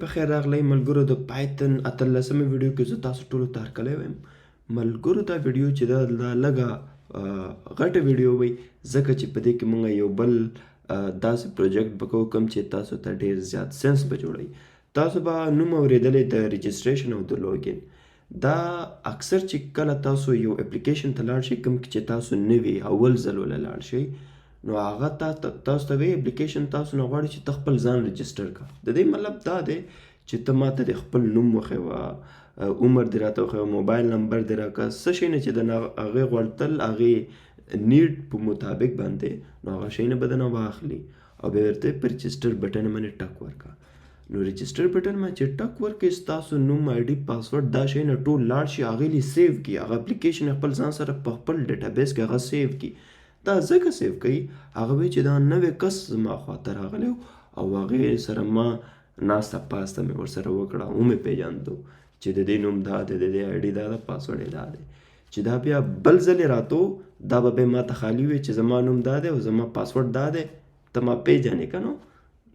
بخیر راغلی ملګرو د پایتن 18مې ویډیو کې زه تاسو ټولو ته هرکلی وایم. ملګرو دا ویډیو چې دا لږه غټه ویډیو وي ځکه چې په دې کې موږ یو بل داسې پروجیکټ به کوو کوم چې تاسو ته ډېر زیات سنس به جوړوي. تاسو به نوم اورېدلی د رجسټریشن او د لوګین. دا اکثر چې کله تاسو یو اپلیکیشن ته لاړ شئ کوم چې تاسو نوي اول ځل ولا لاړ شئ نو هغه تاسو ته وی اپلیکیشن تاسو نه غواړي چې ته خپل ځان رجسټر کا. د دې مطلب دا دی چې ته ماته د خپل نوم وښیوه، عمر دې راته وښیوه، موبایل نمبر دې راکړه، څه شی نه چې د هغې غوړتل هغې نیډ په مطابق باندې نو هغه شی نه به درنه واخلي او بیا ورته په رجسټر بټن باندې ټک ورکړه. نو رجسټر بټن باندې چې ټک ورکړې ستاسو نوم آی ډي پاسورډ دا شی نه ټول لاړ شي هغې لې سیو کړي، هغه اپلیکیشن خپل ځان سره په خپل ډیټابیس کې هغه سیو کړي. دا ځکه سیو کوي هغه وایي چې دا نوی کس زما خواته راغلی او هغې سره ما ناسته پاسته مې ورسره وکړه، ومې پیژاندو چې د دې نوم دا دی، د دې آی ډي دا ده، پاسورډ یې دا دی. چې دا بیا بل ځل یې راته دا به بیا ما ته خالي وي چې زما نوم دا دی او زما پاسورډ دا دی، ته ما پیژنې که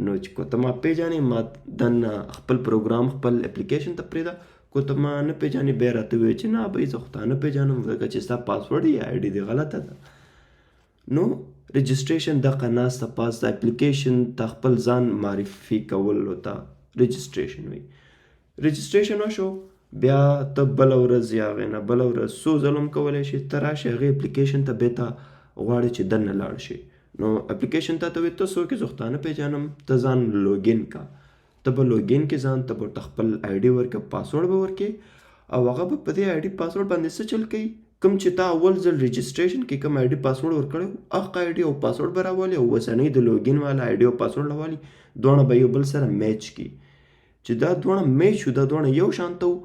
نو چې کو ته ما پیژنې ما دننه خپل پروګرام خپل اپلیکیشن ته پرېږده، کو ته ما نه پیژنې بیا راته ووایې چې نه بهی زه خو تا نه پیژنم ځکه چې ستا پاسورډ یا آی ډي دې غلطه ده. نو رجسټریشن دغه ناسته پاسته اپلیکیشن ته خپل ځان معرفي کولو ته رجسټریشن وي. رجسټریشن وشو بیا ته بله ورځ یا هغې نه بله ورځ څو ځله هم کولی شي ته راشې هغې اپلیکیشن ته بیا ته غواړې چې دننه لاړ شي. نو اپلیکیشن ته وایي ته څوک یې زه خو تا نه پیژنم، ته ځان لوګین کا. ته به لوګین کې ځان ته به ورته خپل آی ډي ورکړه، پاسورډ به ورکړې او هغه به په دې آی ډي پاسورډ باندې څه چل کوي، کوم چې تا اول ځل رجسټریشن کې کوم آی ډي پاسورډ ورکړی هغه آی ډي او پاسورډ به راولي او اوسنۍ د لوګین والا آی ډي او پاسورډ راولي، دواړه به یو بل سره میچ کړي. چې دا دواړه میچ شو، دا دواړه یو شانته وو،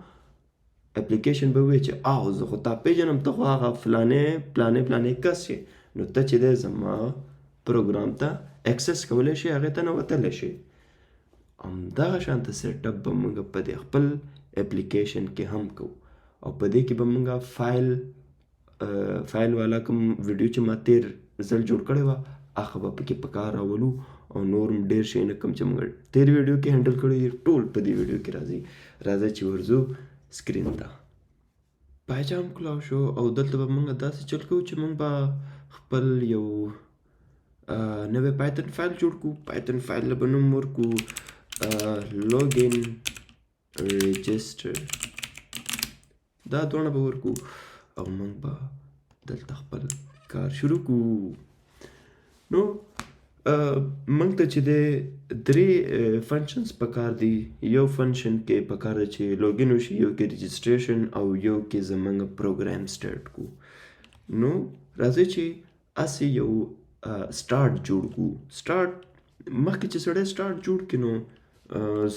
اپلیکیشن به ووایي چې او زه خو تا پیژنم، ته خو هغه فلانې کس یې، نو ته چې دی زما پروګرام ته اکسس کولی شي، هغې ته ننوتلی شي. همدغه شانته سیټ اپ به موږ په دې خپل اپلیکیشن کې هم کوو او په دې کې به موږ فایل والا کوم ویډیو چې ما تیر ځل جوړ کړی وه هغه به پکې په کار راولو او نور هم ډېر شیونه کوم چې موږ تیر ویډیو کې هینډل کړي دي ټول په دې ویډیو کې راځي چې ورځو سکرین ته. پایچام کلاو شو او دلته به موږ داسې چل کوو چې موږ به خپل یو نوی پایتن فایل جوړ کړو. پایتن فایل له به نوم ورکړو لوګین رجسټر، دا دواړه به ورکړو او موږ به دلته خپل کار شروع کړو. نو موږ ته چې دی درې فنکشنز پکار دي. یو فنکشن کې پکار دی چې لوګین وشي، یو کې رجسټریشن او یو کې زموږ پروګرام سټارټ کړو. نو راځئ چې هسې یو سټارټ جوړ کړو. سټارټ مخکې چې سړی سټارټ جوړ کړي نو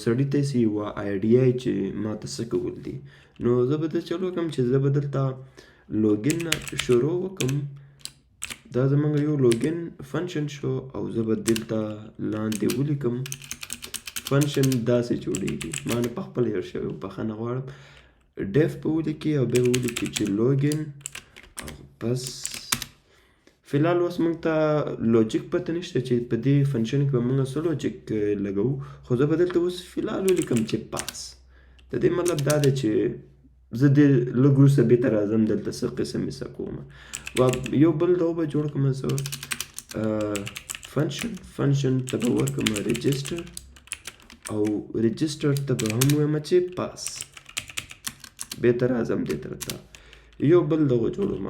سړي ته یې یوه آیډیا چې ما ته څه کول دي. نو زه به دا چلو کوم چې زه به دلته لوګین نه شروع وکړم. دا زموږ یو لوګین فنکشن شو او زه به دلته لاندې ولیکم فنکشن داسې جوړیږي، ما نه په خپل هېر شوی، بخښنه غواړم. ډیف به ولیکي او بیا به ولیکي چې لوګین او بس. فلحال اوس موږ ته لوجیک پته نشته چې په دې فنکشن کې به موږ څه لوجیک لګوو، خو زه به دلته اوس فلحال ولیکم چې پاس. د دې مطلب دا دی چې زه دې لږ وروسته بېرته راځم دلته څه قسم کیسه کوم. یو بل دا به جوړ کړم زه فنکشن ته به ورکړم رجسټر او رجسټر ته به هم وایم چې پاس. بېرته راځم دې طرف ته. یو بل دغه جوړوم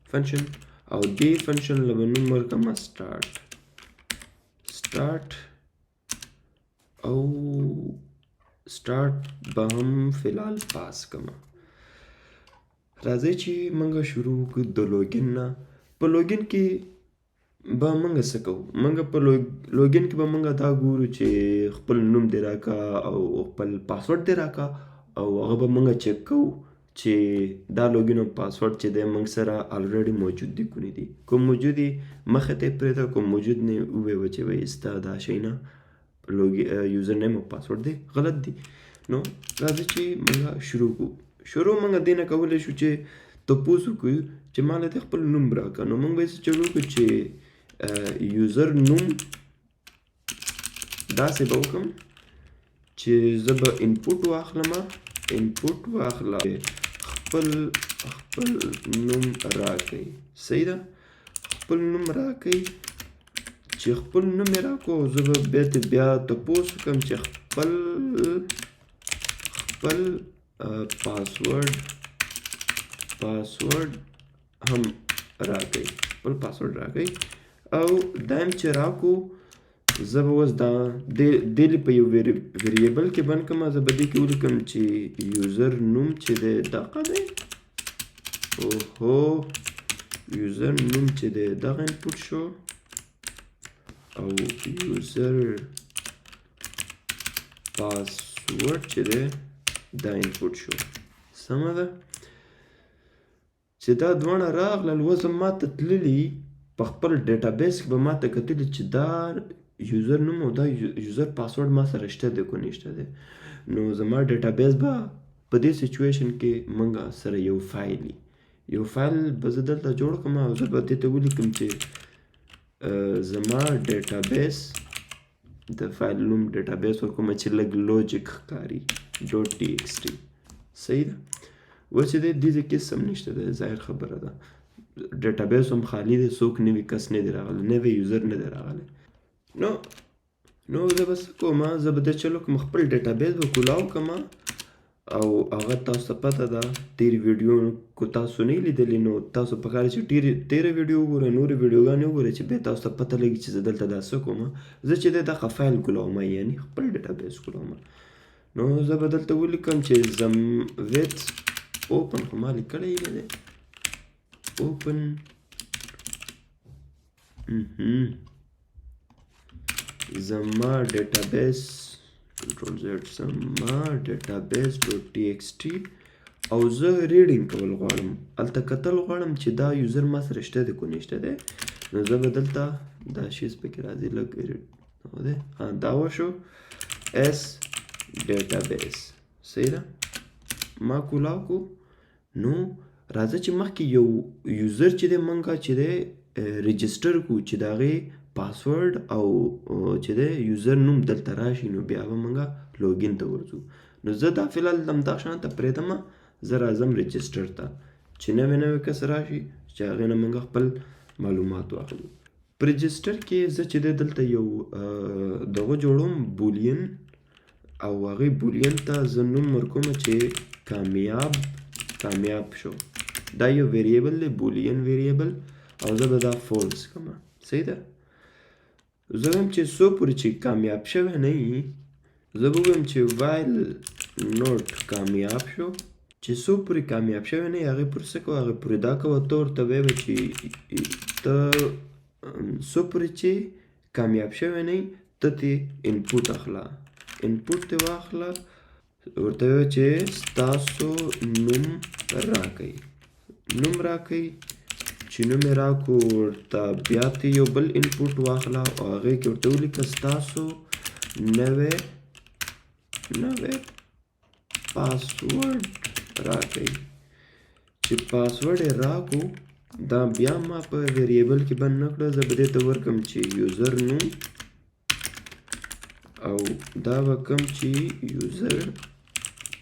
فنکشن او دې فنکشن له به نوم ورکړم سټارټ او سټارټ به هم فلحال پاس کړم. راځئ چې موږ شروع وکړو د لوګین نه. په لوګین کې به موږ څه کوو، موږ په لوګین کې به موږ دا ګورو چې خپل نوم دې راکړه او خپل پاسورډ دې راکړه او هغه به موږ چک کوو چې دا لوګین او پاسورډ چې دی موږ سره الریډي موجود دي که نه دي. کوم موجود دي مخې ته یې پرېږده، کوم موجود نه ووایه چې وایي ستا دا شی نه یوزر نیم او پاسورډ دی غلط دي. نو راځئ چې موږ شروع کړو. شروع موږ دې نه کولی شو چې تپوس وکړو چې ما له دې خپل نوم راکړه. نو موږ به یې څه چل وکړو چې یوزر نوم داسې به وکړم چې زه به انپوټ واخلم خپل نوم راکئ. صحیح ده، خپل نوم راکئ. چې خپل نوم یې راکړو زه به بیا تپوس وکړم چې خپل پاسورډ هم راکئ، خپل پاسورډ راکئ. او دایم چې راکړو زه به اوس دې په یو ویریبل کې بند کړم. زه به دې کې ولیکم چې یوزر نوم چې دی دغه دی، یوزر نوم چې دی دغه انپوټ شو او یوزر پاسورډ چې دی دا انپوټ شو. سمه ده چې دا دواړه راغلل. اوس ما ته تللي په خپل ډیټابیس کې به ما ته کتلي چې دا یوزر نوم او دا یوزر پاسورډ ما سره شته دی که نشته دی. نو زما ډیټابیس به په دې سچویشن کې موږ سره یو فایل به زه دلته جوړ کړم او زه به دې ته ولیکم چې زما ډیټابیس د فایل نوم ډیټابیس ورکوم چې لږ لوجیک ښکاري .txt. صحیح ده. اوس چې دې کې سم نشته دی، ظاهر خبره ده. ډیټابیس هم خالی دی، څوک نوي کس نه دی راغلی، نوی یوزر نه دی راغلی. نو زه به څه کوم، زه به دا چلو کوم خپل ډیټابیس به کولاو کړم او هغه تاسو ته پته ده تېرې ویډیو کو تاسو نه لیدلې نو تاسو په کار چې تېره ویډیو وګورئ، نورې ویډیوګانې وګورئ چې بیا تاسو ته پته لګي چې زه دلته دا څه کوم. زه چې دغه فایل کولاوم، یعنې خپل ډیټابیس کولاوم. نو زه به دلته ولیکم چې with open خو ما لیکلی نه دی open زما ډیټابیس کنټرول زیډ زما ډیټابیس.txt او زه ریډینګ کول غواړم، هلته کتل غواړم چې دا یوزر ما سره شته دی که نشته دی. نو زه به دلته دا شیز پکې راځي لږ دی دا وشو اس ډیټابیس. صحیح ده، ما کولاو کو. نو راځه چې مخکې یو یوزر چې دی موږ چې دی رجسټر کو چې د هغې پاسورډ او چې دی یوزر نوم دلته راشي، نو بیا به موږ لوګین ته ورځو. نو زه دا فلحال همدا شانته پرېږدم، زه راځم رجسټر ته چې نوی کس راشي چې هغې نه موږ خپل معلومات واخلو. په رجسټر کې زه چې دی دلته یو دغه جوړوم بولین او هغې بولین ته زه نوم ورکوم چې کامیاب شو. دا یو ویریبل دی، بولین ویریبل، او زه به دا فولس کړم. صحیح ده. زه وایم چې څو پورې چې کامیاب شوی نه وي، زه به ووایم چې وایل نوټ کامیاب شو. چې څو پورې کامیاب شوی نه وي هغې پورې څه کوه، هغې پورې دا کوه ته ورته وایې چې ته څو پورې چې کامیاب شوی نه وي ته ترې انپوټ اخله، انپوټ ترې واخله، ورته وایې چې ستاسو نوم راکئ. چې نوم یې راکړو ورته بیا ترې یو بل انپوټ واخله او هغې کې ورته ولیکه ستاسو نوی پاسورډ راکئ. چې پاسورډ یې راکړو دا بیا ما په ویریبل کې بند نه کړه، زه به دې ته ورکړم چې یوزر نوم او دا به کړم چې یوزر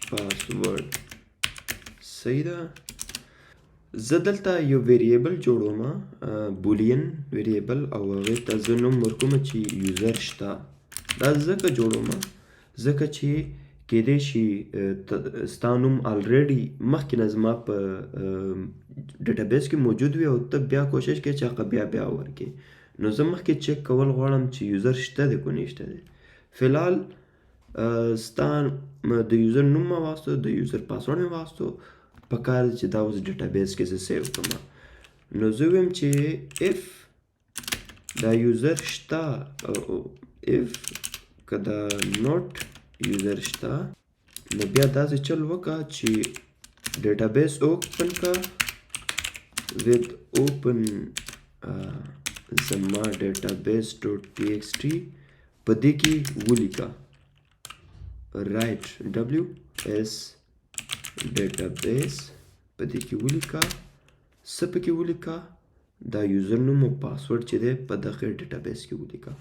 پاسورډ. صحیح ده. زه دلته یو ویریبل جوړوم بولین ویریبل او هغې ته زه نوم ورکوم چې یوزر شته. دا ځکه جوړوم ځکه چې کیدای شي ستا نوم الریډي مخکې نه زما په ډیټابیس کې موجود وي او ته بیا کوشش کوې چې هغه بیا ورکړې. نو زه مخکې چک کول غواړم چې یوزر شته دی که نشته دی. فلحال ستا د یوزر نوم مې واخیستو، د یوزر پاسورډ مې واخیستو، په کار دی چې دا اوس ډیټابیس کې زه سیو کړم. نو زه وایم چې اف دا یوزر شته اف که دا نوټ یوزر شته نو بیا داسې چل وکړه چې ډیټابیس اوپن کړه with open زما database.txt په دې کې ولیکه write ws database په دې کې ولیکه څه پکې ولیکه دا یوزر نوم او پاسورډ چې دی په دغه ډیټابیس کې ولیکه.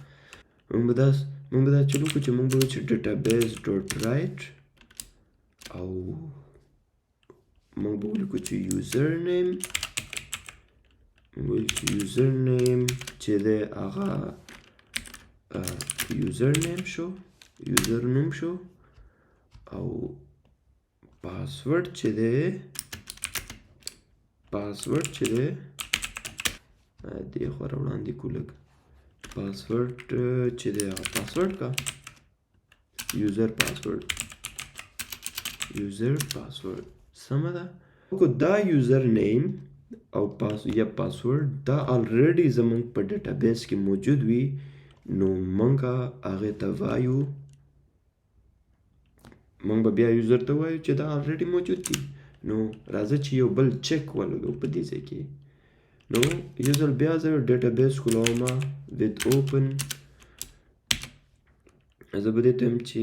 موږ به دا چلو کو چې موږ به چې ډیټابیس ډاټ رایټ او موږ به ولیکو چې یوزر نیم یوزر نیم چې دی هغه یوزر نیم شو یوزر نوم شو او پاسورډ چې دی دې خوا را وړاندې کو لږ پاسورډ چې دی هغه پاسورډ کا یوزر پاسورډ سمه ده کو دا یوزر نیم او پاسورډ دا الریډي زمونږ په ډیټابیس کې موجود وي نو مونږه هغې ته وایو مونږ به بیا یوزر ته وایو چې دا الریډي موجود دي نو راځه چې یو بل چک ولګو په دې ځای کې نو یو ځل بیا زه ډیټابیس کولاومه with open زه به دې ته یم چې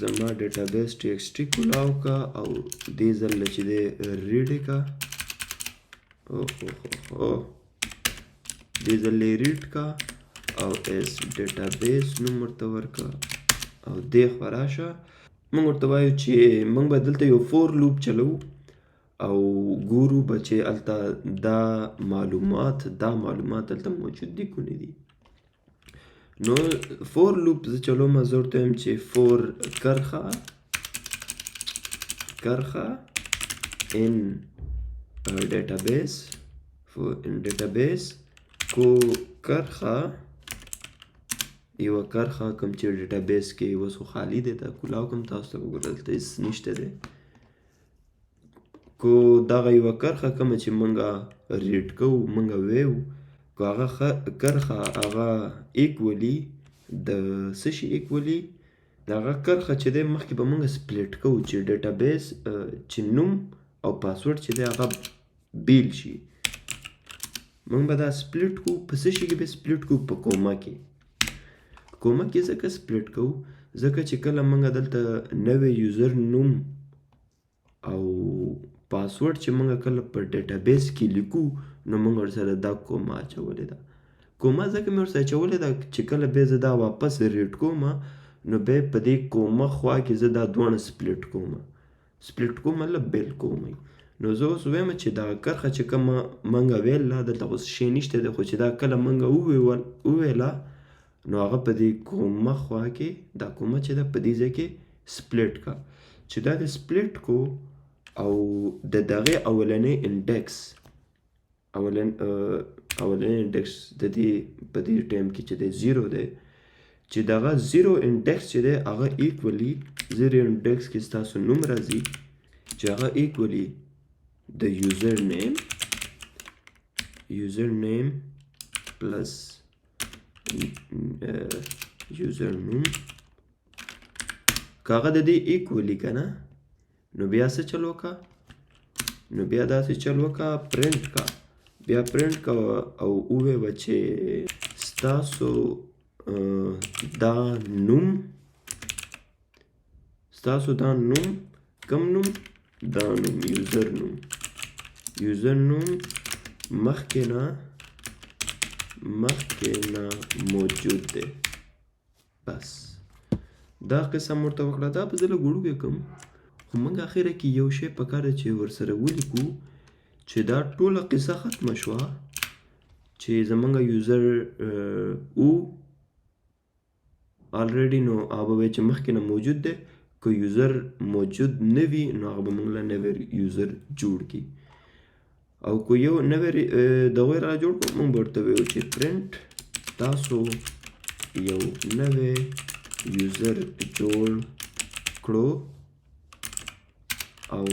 زما ډیټابیس txt کولاو کا او دې ځل چې دی ریډ یې کا دې ځل یې ریډ کا او اس ډیټابیس نوم ورته ورکړه او دې خوا راشه موږ ورته وایو چې موږ به دلته یو فور لوپ چلو او ګورو به چې هلته دا معلومات هلته موجود دي که نه دي نو فور لوپ زه چلوم زه ورته وایم چې فور کرښه ان ډیټابیس کو کرښه یوه کرښه کوم چې ډیټابیس کې اوس خو خالي دی دا کولاو کوم تاسو ته وګورئ دلته هېڅ نشته دی کو دغه یوه کرښه کومه چې مونږه ریډ کوو مونږه ویو کو هغه کرښه هغه ایکولي د څه شي ایکولي د هغه کرښه چې دی مخکې به مونږه سپلیټ کوو چې ډیټابیس چې نوم او پاسورډ چې دی هغه بیل شي مونږ به دا سپلیټ کوو په څه شي کې به سپلیټ کوو په کومه کې ځکه سپلیټ کوو ځکه چې کله مونږه دلته نوی یوزر نوم او پاسورډ چې مونږ کله په ډیټابیس کې لیکو نو مونږ ورسره دا کومه اچولې ده کومه ځکه مې ورسره اچولې ده چې کله بیا زه دا واپس ریډ کوم نو بیا په دې کومه خوا کې زه دا دواړه سپلیټ کوم مطلب بیل کوم نو زه اوس وایم چې دا کرښه چې کومه مونږه ویله دلته اوس شی نشته دی خو چې دا کله مونږه وویله نو هغه په دې کومه خوا کې دا کومه چې ده په دې ځای کې سپلیټ کا چې دا د سپلیټ کو او د دغه اولنی انډکس د دې په دې ټایم کې چې دی زیرو دی چې دغه زیرو انډکس چې دی هغه ایکولی زیرو انډکس کې ستاسو نوم راځي چې هغه ایکولی د یوزر نیم پلس یوزر نوم که هغه د دې ایکولی که نه نو بیا څه چل وکړه نو بیا داسې چل وکړه پرنټ کا بیا پرنټ کا او ووایه چې ستاسو دا نوم کوم نوم دا نوم یوزر نوم مخکې نه موجود دی بس دا قسم ورته وکړه دا به زه لږ وړوکی کړم خو موږ اخره کې یو شی پکار دی چې ورسره ولیکو چې دا ټوله قصه ختمه شوه چې زمونږ یوزر او الریډي نو هغه به وایي چې مخکې نه موجود دی که یوزر موجود نه وي نو هغه به موږ له نوی یوزر جوړ کړي او که یو نوی دغه را جوړ کړو موږ به ورته وایو چې پرنټ تاسو یو نوی یوزر جوړ کړو او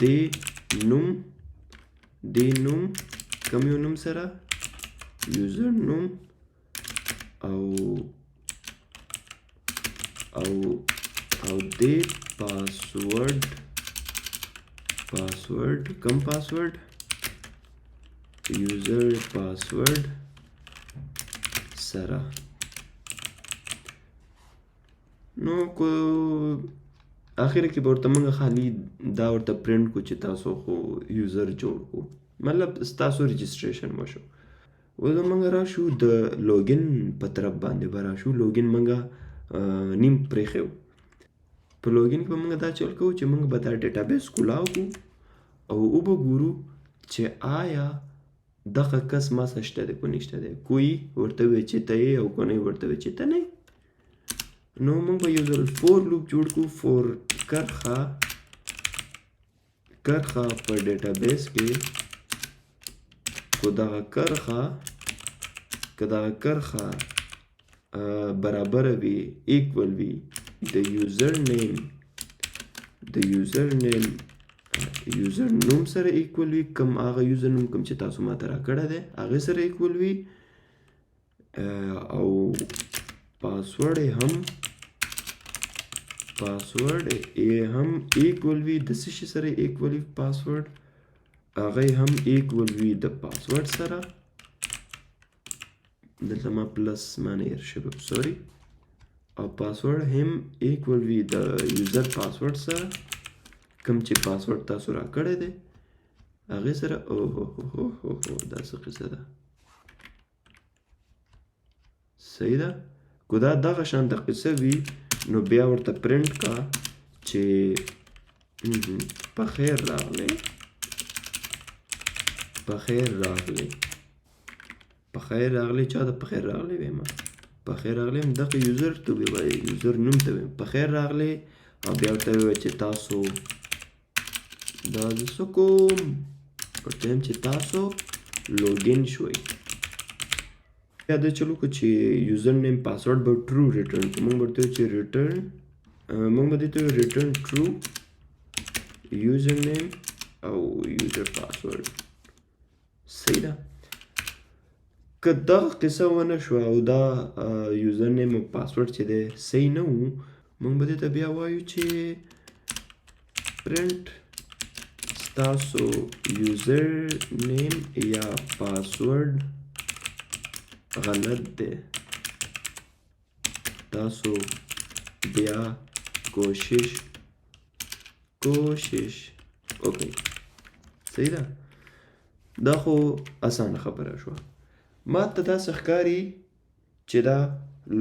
دې نوم کوم یو نوم سره یوزر نوم او دې پاسورډ کوم پاسورډ یوزر پاسورډ سره نو کو اخر کې به ورته موږ خالي دا ورته پرنټ کو چې تاسو خو یوزر جوړ کو مطلب ستاسو رجسټریشن وشو اوس موږ راشو د لوګین په طرف باندې به راشو. لوګین موږ نیم پرېښی و. په لوګین کې به موږ دا چل کوو چې موږ به دا ډیټابیس کولاو کړو او وبه ګورو چې آیا دغه کس ما سره شته دی که نشته دی. کوی ورته ووایي چې ته یې او که نه ورته ووایي چې ته نه یې. نو موږ به یو ځل فور لوپ جوړ کړو. فور کرښه په ډیټابیس کې که دغه کرښه برابره وي ایکول وي د یوزر نوم سره ایکول وي، کوم هغه یوزر نوم کوم چې تاسو ماته راکړی دی هغې سره ایکول وي، او پاسورډ یې هم ایکول وي د څه شي سره ایکول وي. پاسورډ هغه هم ایکول وي د پاسورډ سره. دلته ما پلس معنی هیر شوی سوري. او پاسورډ هم ایکول وي د یوزر پاسورډ سره، کوم چې پاسورډ تاسو راکړی دی هغې سره. اوهو دا څه قصه ده. صحیح ده. که دا دغه شانته قصه وي نو بیا ورته پرنټ کا چې پخیر راغلی. چا ته پخیر راغلی ویم؟ پخیر راغلی هم دغه یوزر ته وایي، یوزر نوم ته ویم پخیر راغلی. او بیا ورته ووایي چې تاسو دا زه څه کوم؟ ورته وایم چې تاسو لوګین شوئ. بیا دا چلو که چې یوزر نیم پاسورډ به ټرو ریټرن کړو. موږ به ورته وایو چې موږ به دې ته وایو ریټرن ټرو یوزر نیم او یوزر پاسورډ. صحیح ده. که دغه قصه ونه شوه او دا یوزر نیم او پاسورډ چې دی صحیح نه و، موږ به دې ته بیا وایو چې پرنټ ستاسو یوزر نیم یا پاسورډ غلط دی، تاسو بیا کوشش وکړئ. صحیح ده. دا خو اسانه خبره شوه. ما ته داسې ښکاري چې دا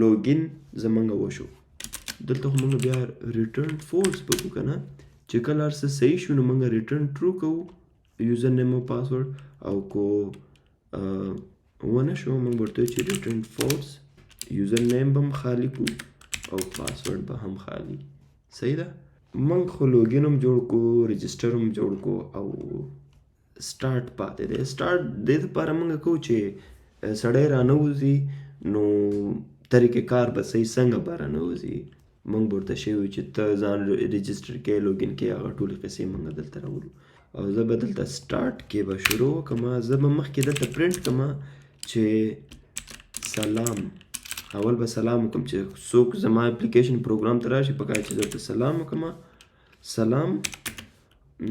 لوګین زمونږ وشو. دلته خو موږ بیا ریټرن فولس به کوو که نه، چې کله هر څه صحیح شو نو موږ ریټرن ټرو کوو یوزر نیم او پاسورډ، او که ونه شو موږ ورته وایو چې ریټرن فولس. یوزر نیم به هم خالي کړو او پاسورډ به هم خالي. صحیح ده. موږ خو لوګین هم جوړ کړو، رجسټر هم جوړ کړو او سټارټ پاتې دی. سټارټ دې دپاره موږ کوو چې سړی رانوځي نو طریقې کار به صحیح څنګه به رانوځي. موږ به ورته شوي وي چې ته ځان رجسټر کې لوګین کې هغه ټولې قصې موږ دلته راولو. او زه به دلته سټارټ کې به شروع وکړم. زه به مخکې دلته پرنټ کړم چې سلام. اول به سلام وکړم چې څوک زما اپلیکیشن پروګرام ته راشي پکار چې زه ورته سلام وکړم. سلام.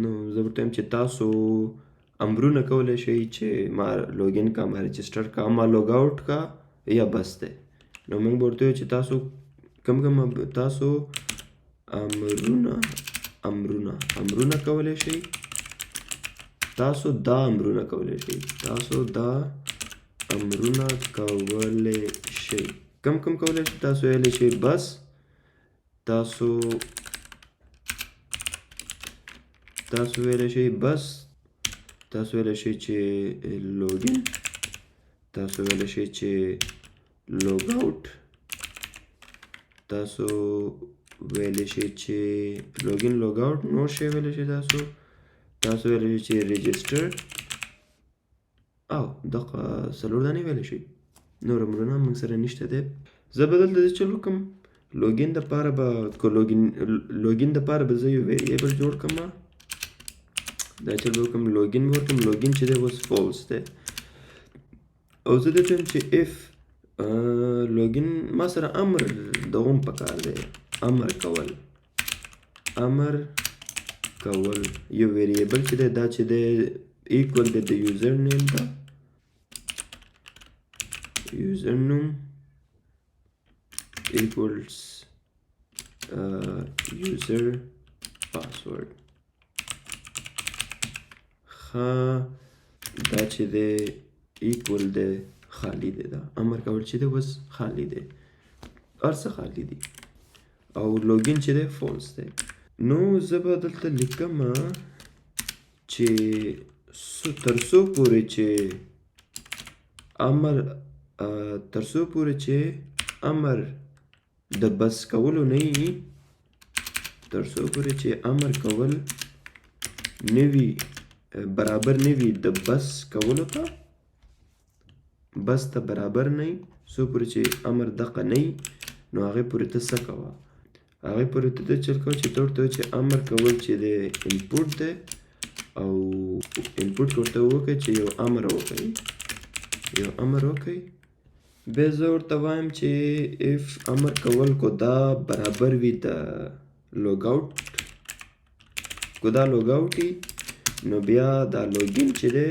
نو زه ورته وایم چې تاسو امرونه کولی شئ چې ما لوګین کا، ما رجسټر کا، ما لوګ آوټ کا یا بس دی. نو موږ به ورته وایو چې تاسو کوم تاسو امرونه کولی شئ. تاسو دا امرونه کولی شئ. کوم کولی شئ؟ تاسو ویلی شئ بس. تاسو ویلی شئ بس. تاسو ویلی شئ چې لوګین. تاسو ویلی شئ چې لوګ آوټ. تاسو ویلی شئ چې لوګین لوګ آوټ. نور شی ویلی شئ تاسو ویلی شئ چې رجسټر. او دغه څلور دانې ویلی شئ. نور امرونه موږ سره نشته دی. زه به دلته چل وکړم لوګین دپاره به زه یو ویریبل جوړ کړم. دا چل به وکړم لوګین به ورکړم. لوګین چې دی اوس فولس دی. او زه دې ته وایم چې اف لوګین ما سره امر دغه هم پکار دی. امر کول یو ویریبل چې دی دا چې دی ایکول دی د یوزر نیم ته. یوزر نوم equals user password. دا چې دی ایکول دی خالی دی. دا امر کول چې دی بس خالی دی، هر څه خالی دي. او لوګین چې دی فولس دی. نو زه به دلته لیکم چې تر څو پورې چې امر د بس کولو نه وي، تر څو پورې چې امر کول نه وي برابر نه وي د بس کولو ته، بس ته برابر نه وي، څو پورې چې امر دقه نه وي، نو هغې پورې ته څه کوه؟ هغې پورې ته دا چل کوه چې ته ورته چې امر کول چې دی انپوټ دی، او انپوټ ورته وکړئ چې یو امر وکړئ. بیا زه ورته وایم چې اف امر کول کو دا برابر وي د لوګ آوټ، کو دا لوګ آوټ وي، نو بیا دا لوګین چې دی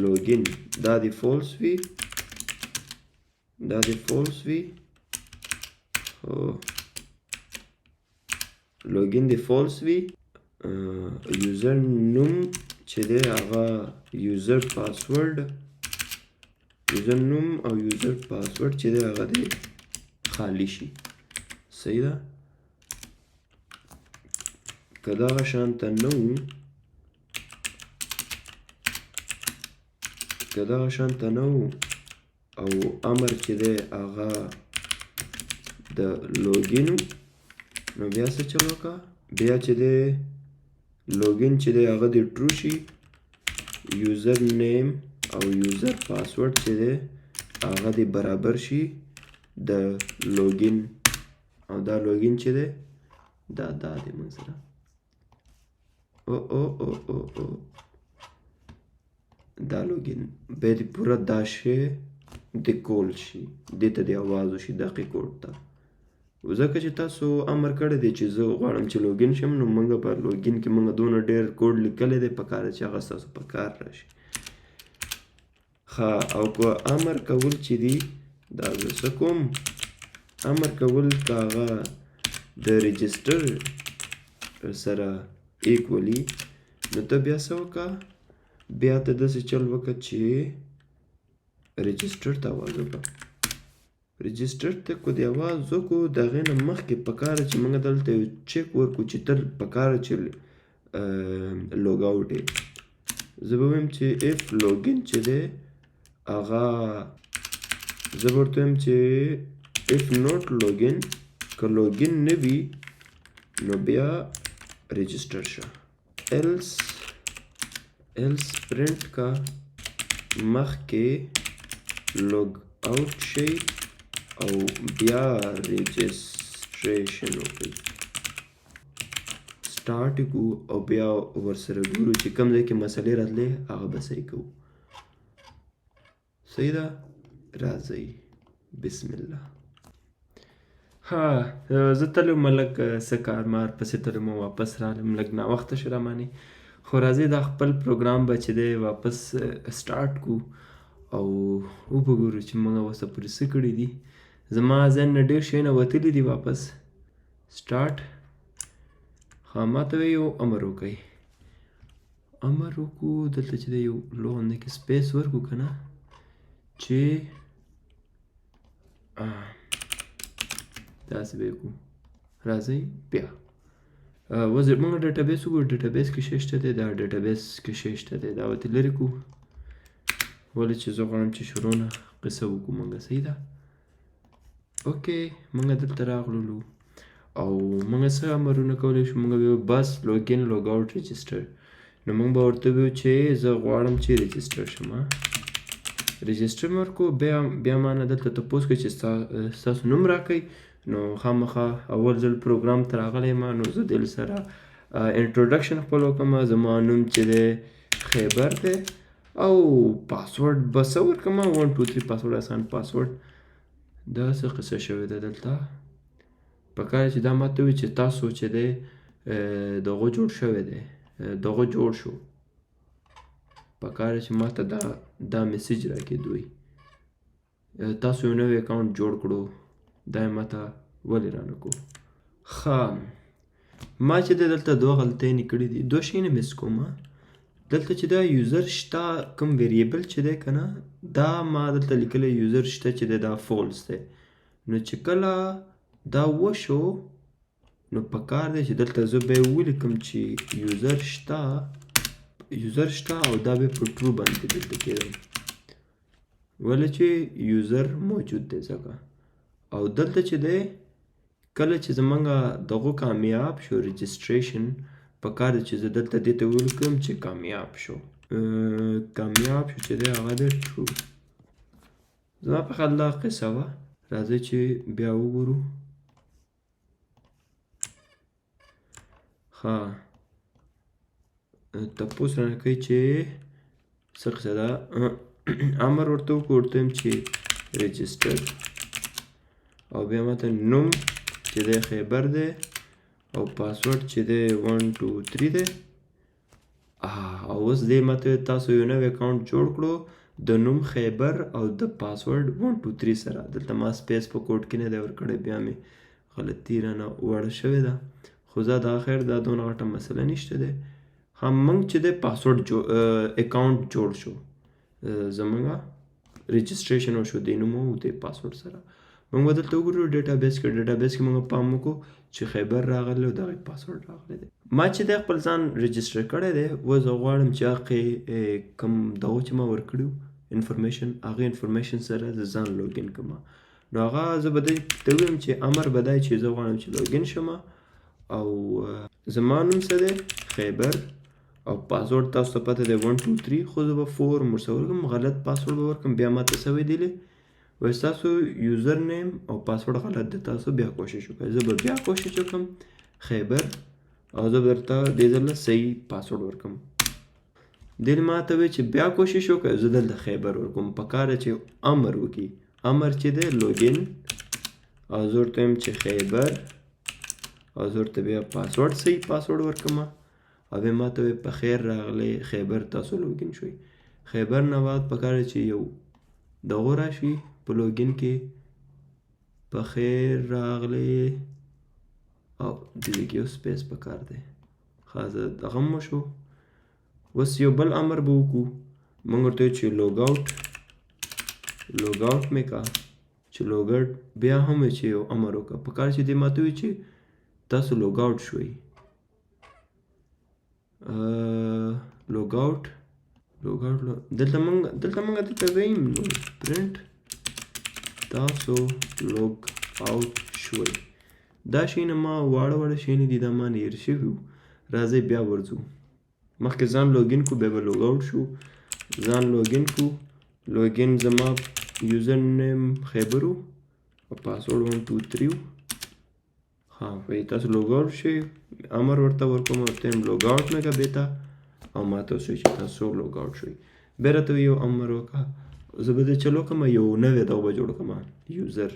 لوګین دا دی فولس وي، لوګین دی فولس وي. یوزر نوم چې دی هغه یوزر نوم او یوزر پاسورډ چې دی هغه دی خالی شي. صحیح ده؟ که دغه شانته نه و، او امر چې دی هغه د لوګین، نو بیا څه چل وکړه؟ بیا چې دی لوګین چې دی هغه دی ټرو شي، یوزر نیم او یوزر پاسورډ چې دی هغه دی برابر شي د لوګین، او دا لوګین چې دی دا دی موږ سره دا لوګین بیا دې پوره دا شی د کول شي، دې ته د آواز وشي دقیق کوډ ته. ځکه چې تاسو امر کړی دی چې زه غواړم چې لوګین شم، نو موږ په لوګین کې موږ دونه ډېر کوډ لیکلی دی، په کار چې هغه ستاسو په کار راشي. ښه، او که امر کول چې دي دا زه څه کوم؟ امر کول که هغه د رجسټر سره ایکولي، نو ته بیا څه وکړه؟ بیا ته داسې چل وکړه چې رجسټر ته آواز وکړه. رجسټر ته کو د آواز وکړو، د هغې نه مخکې په کاره چې موږ دلته یو چیک ورکړو چې ته په کاره چې لوګ آوټ یې. زه به وایم چې اف لوګین چې دی هغه، زه به ورته وایم چې اف نوټ لوګین، که لوګین نه وي نو بیا رجسټر شه. ایلس پرنټ کا مخکې لوګ آوټ شي او بیا رجسټریشن وکړئ. سټارټ کو او بیا ورسره ګورو چې کوم ځای کې مسلې راتلې هغه به صحیح کوو. صحیح ده؟ راځئ بسم الله. ها، زه تللی وم لږ څه کارمار پسې تللی وم، واپس رالم، لږ ناوخته شو رامانې. خو راځئ دا خپل پروګرام به چې دی واپس سټارټ کو او وبګورو چې موږ اوسه پورې څه کړي دي. زما ذهن نه ډېر شیونه وتلي دي. واپس سټارټ. ښه، ما ته یو امر وکړئ. امر وکړو دلته چې دی یو لوغونده کې سپیس ورکړو که نه، چې داسې به یې کړو. راځئ بیا موږ ډیټابیس وګورو. ډیټابیس کې شی شته دی، دا ډیټابیس کې شی شته دی، دا ورته لرې کړو. ولې چې زه غواړم چې شروع نه قصه وکړو موږ. صحیح ده؟ اوکې، موږ دلته راغلو او موږ څه امرونه کولی شو؟ موږ ویو بس لوګین لوګ آوټ رجسټر. نو موږ به ورته ویو چې زه غواړم چې رجسټر شم. رجسټر مې ورکړو. بیا ما نه دلته تپوس کوي چې ستاسو نوم راکئ. نو خامخا اول ځل پروګرام ته راغلی یم، نو زه دل سره انټروډکشن خپل وکړم. زما نوم چې دی خیبر دی، او پاسورډ به څه ورکړم؟ 1 2 3 پاسورډ، آسان پاسورډ. دا څه قصه شوې ده دلته؟ پکار چې دا ماته وي چې تاسو چې دی دغه جوړ شوی دی، دغه جوړ شو. پکار چې ماته دا میسیج راکېدوی تاسو یو نوی اکاونټ جوړ کړو. دا یې ماته ولې رانه کو؟ ښه، ما چې دی دلته دوه غلطیانې کړي دي، دوه شیونه میس کوم. دلته چې دا یوزر شته کوم ویریبل چې دی که نه دا ما دلته لیکلی یوزر شته چې دی دا فولس دی نو چې کله دا وشو نو پکار دی چې دلته زه به یې ولیکم چې یوزر شته او دا به په ټرو باندې دلته کېدم ولې چې یوزر موجود دی ځکه او دلته چې دی کله چې زمونږ دغه کامیاب شو رجسټریشن پکار دی چې زه دلته دې ته ولیکم چې کامیاب شو چې دی هغه دی ټرو زما په خیال دا قصه وه راځئ چې بیا وګورو ښه تپوس رانه کوي چې څه قصه ده امر ورته وکړو ورته وایم چې رجسټر او بیا ماته نوم چې دی خیبر دی او پاسورډ چې دی 1 2 3 دی او اوس دې ماته تاسو یو نوی اکاونټ جوړ کړو د نوم خیبر او د پاسورډ 1 2 3 سره دلته ما سپیس په کوډ کې نه دی ورکړی بیا مې غلطي رانه وړه شوې ده خو زه دا خیر دا دونه غټه مسله نشته دی موږ چې دی پاسورډ اکاونټ جوړ شو زمونږ رجسټریشن وشو د نوم او د پاسورډ سره موږ به دلته وګورو ډیټابیس کې موږ پام وکړو چې خیبر راغلی او دغه پاسورډ راغلی دی ما چې دی خپل ځان رجسټر کړی دی اوس زه غواړم چې هغې کوم دغه چې ما ورکړي انفرمیشن هغې انفرمیشن سره د ځان لوګین کړم نو هغه زه به دې ته ویم چې امر به دی چې زه غواړم چې لوګین شم او زما نوم څه دی خیبر او پاسورډ تاسو ته پته دی 1 2 3 خو زه به 4 ورسره ورکړم غلط پاسورډ به ورکړم بیا ماته څه ویلي وایي ستاسو یوزر نیم او پاسورډ غلط دی تاسو بیا کوشش وکړئ زه به بیا کوشش وکړم خیبر او زه به درته دې ځله صحیح پاسورډ ورکړم دې ماته وایي چې بیا کوشش وکړئ زه دلته خیبر ورکوم پکار دی چې امر وکړي امر چې دی لوګین او زه ورته وایم چې خیبر او زه ورته بیا پاسورډ صحیح پاسورډ ورکړم او بیا ماته وایي په خیر راغلی خیبر تاسو لوګین شوئ خیبر نه بعد پکار دی چې یو دغه راشي په لوګین کې په خیر راغلی او دې کې یو سپیس پکار دی ښه زه دغه مو شو اوس یو بل امر به وکړو موږ ورته وایو چې لوګ آوټ مې کا چې لوګ آوټ بیا هم چې یو امر وکړه پکار چې دې ماته وایي چې تاسو لوګ آوټ شوئ لوګ آوټ دلته موږ دلته ویم نو پرنټ تاسو لوګ آوټ شوئ دا شیونه ما واړه شیونه دي دا ما نه هېر شوي وو راځئ بیا ورځو مخکې ځان لوګین کړو بیا به لوګ آوټ شو ځان لوګین کړو لوګین زما یوزر نیم خیبر و او پاسورډ 1 2 3 و ها وایي تاسو لوګ آوټ شئ امر ورته ورکوم ورته یم لوګ آوټ مې که بېته او ماته وسوي چې تاسو لوګ آوټ شئ بیا راته یو امر وکړه زه به دې چلو کړم یو نوی دغه به جوړ کړم یوزر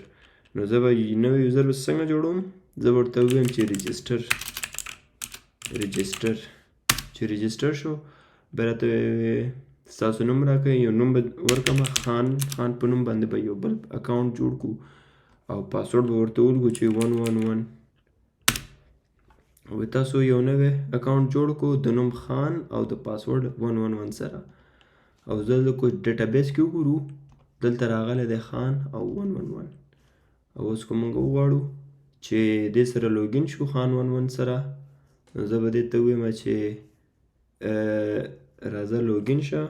نو زه به نوی یوزر به څنګه جوړوم زه به ورته ووایم چې رجسټر شو بیا راته ستاسو نوم راکړئ یو نوم به ورکړم خان په نوم باندې به یو بل اکاونټ جوړ کړو او پاسورډ به ورته ولګو چې 111 او تاسو یو نوی اکاونټ جوړ کړو د نوم خان او د پاسورډ 111 سره او زه کوم ډیټابیس کې وګورو دلته راغلی دی خان او 111 او اوس که موږ وغواړو چې دې سره لوګین شو خان 111 سره نو زه به دې ته ووایم چې راځه لوګین شه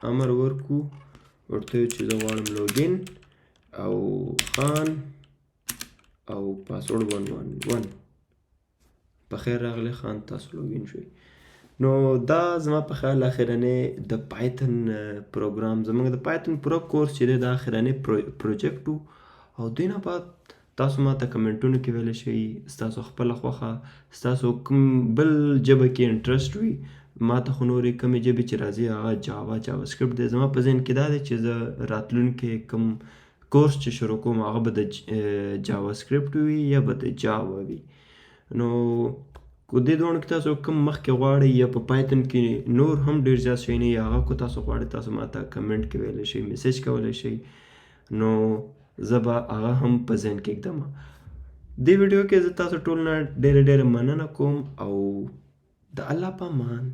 امر ورکړو ورته چې زه غواړم لوګین او خان او پاسورډ 111 په خیر راغلی خان تاسو لوګین شوئ نو دا زما په خیال اخرنی د پایتن پروګرام زموږ د پایتن پرو کورس چې دی دا اخرنی پروجیکټ و او دوی نه بعد تاسو ما ته کمنټونو کې ویلی شئ ستاسو خپله خوښه ستاسو کوم بل ژبه کې انټرسټ وي ما ته خو نورې کومې ژبې چې راځي هغه جاوا سکرپټ دی زما په ذهن کې دا دی چې زه راتلونکي کوم کورس چې شروع کوم هغه به د جاوا سکرپټ وي یا به د جاوا وي نو کو دې دواړو کې تاسو کوم مخکې غواړئ یا په پایتن کې نور هم ډېر زیات شیونه یا هغه کو تاسو غواړئ تاسو ما ته کمنټ کې ویلی شئ میسیج کولی شئ نو زه به هغه هم په ذهن کې ږدم دې ویډیو کې زه تاسو ټول نه ډېره مننه کوم او د الله په امان